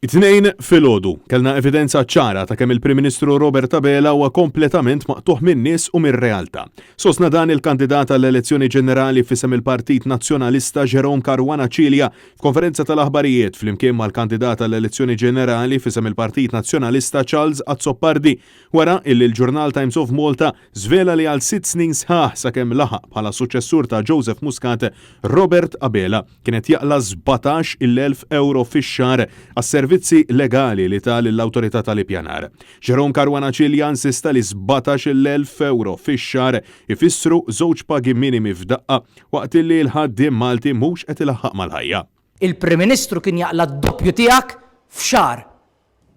It-tnejn filgħodu kellna evidenza ċara ta' kemm il-Prim Ministru Robert Abela huwa kompletament maqtuħ min-nies u mir-realtà. Sostna dan il-kandidat għall-elezzjoni ġenerali f'isem il-Partit Nazzjonalista Jerome Caruana Cilja f'konferenza tal-aħbarijiet flimkien mal-kandidat għall-elezzjoni ġenerali f'isem il-Partit Nazzjonalista Charles Azzopardi wara illi l-Journal Times of Malta żvela li għal 6 snin sħaħ sakemm laħaq bħala suċċessur ta' Joseph Muscat Robert Abela kienet jaqla 17,000 euro fix-xahar għas-servizzi legali li tal l-Awtorità tal-Ippjanar. Jerome Caruana Cilja insista li 17,000 euro fix-xahar ifissru żewġ pagi minimi f'daqqa waqt li l-ħaddiem Malti mhux qed ilaħħaq mal-ħajja. Il-Prim Ministru kien jaqla d-doppju tiegħek f'xahar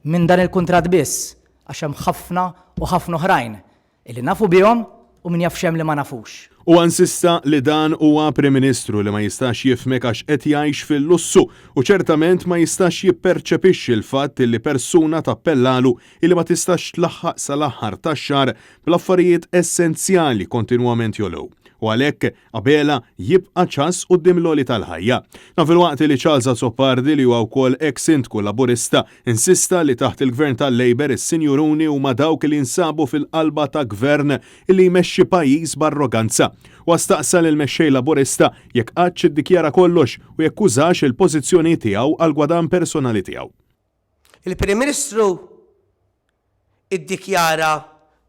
minn dan il-kuntratt biss għax hemm ħafna u ħafna oħrajn illi nafu bihom u min jaf xemm li ma nafux. U insista li dan huwa Prim Ministru li ma jistax jifmek għax qed jgħix fil-lussu u ċertament ma jistax jipperċepixxi l-fatt li persuna tappellalu illi ma tistax tlaħħaq sal-aħħar tax-xahar bl-affarijiet essenzjali kontinwament jolgħu. U għalhekk Abela jibqa' ċans quddiem l-għoli tal-ħajja. Fil-waqt li Charles Azzopardi li huwa wkoll ex-sindku laburista insista li taħt il-Gvern tal-Labor is-Sinjuruni huma dawk li jinsabu fil-qalba ta' gvern li jmexxi pajjiż b'arroganza. U staqsa lil mexxej laburista jekk qatt iddikjara kollox u jekk użax il-pożizzjoni tiegħu għal gwadan personali tiegħu. Il-Prim Ministru iddikjara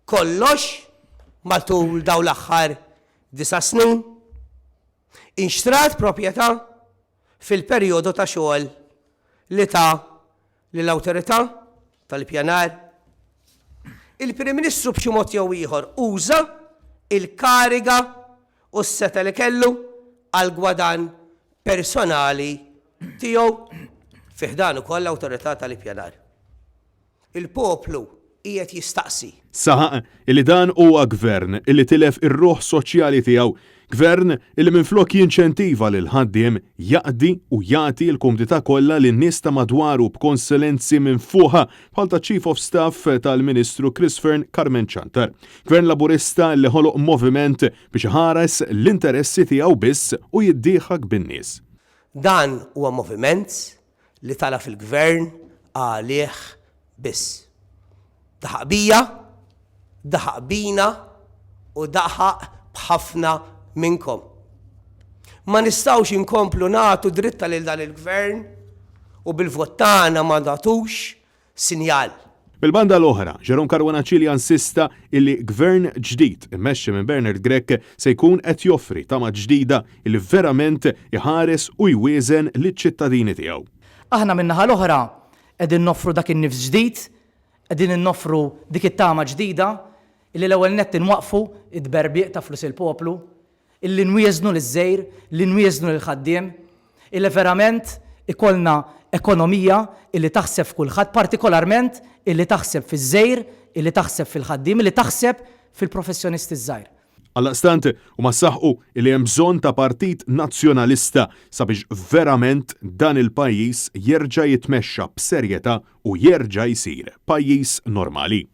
kollox matul dawn l-aħħar 9 snin, inxtrat proprjetà fil-perjodu ta' xogħol li ta' lill-Awtorità tal-Ippjanar. Il-Prim Ministru b'xi mod jew ieħor uża il-kariga u s-seta li kellu għal gwadan personali tiegħu fih dan ukoll l-Awtorità tal-Ippjanar. Il-poplu qiegħed jistaqsi. Saħaq illi dan huwa gvern illi tilef ir-ruħ soċjali tiegħu, gvern illi minflok jinċentiva lil ħaddiem jaqdi u jagħti l-kumdità kollha lin-nies ta' madwaru b'konsulenzi minn fuqha bħal ta' Chief of Staff tal-Ministru Chris Fearn Carmen Chantar. Gvern laburista li ħoloq moviment biex ħares l-interessi tiegħu biss u jiddieħħak bin-nies. Dan huwa moviment li tala fil-gvern għalih biss. Daħaq bija, daħaq bina u daħaq bħafna minnkom. Ma nistawx inkomplu nagħtu dritta lil dan il-gvern u bil-vot tagħna ma nagħtux sinjal. Bil-banda l-oħra, Jerome Caruana Cilja insista illi gvern ġdid immexxi minn Bernard Grech se jkun qed joffri tama ġdida illi verament iħares u jwieżen liċ-ċittadini tiegħu. Aħna min-naħa l-oħra qegħdin noffru dak in-nifs ġdid, qegħdin innoffru dik it-tama ġdida illi l-ewwel nett inwaqfu id-berbieq ta' flus il-poplu, illi nwieznu liż-żgħir, li nwieznu lill-ħaddiem, illi verament ikollna ekonomija illi taħseb f'kulħadd, partikolarment illi taħseb fiż-żgħir, illi taħseb fil-ħaddiem, illi taħseb fil-professjonisti żgħar. Għallaqstant huma saħqu li hemm bżonn ta' partit nazzjonalista sabiex verament dan il-pajjiż jerġa' jitmexxa b'serjetà u jerġa' jsir pajjiż normali.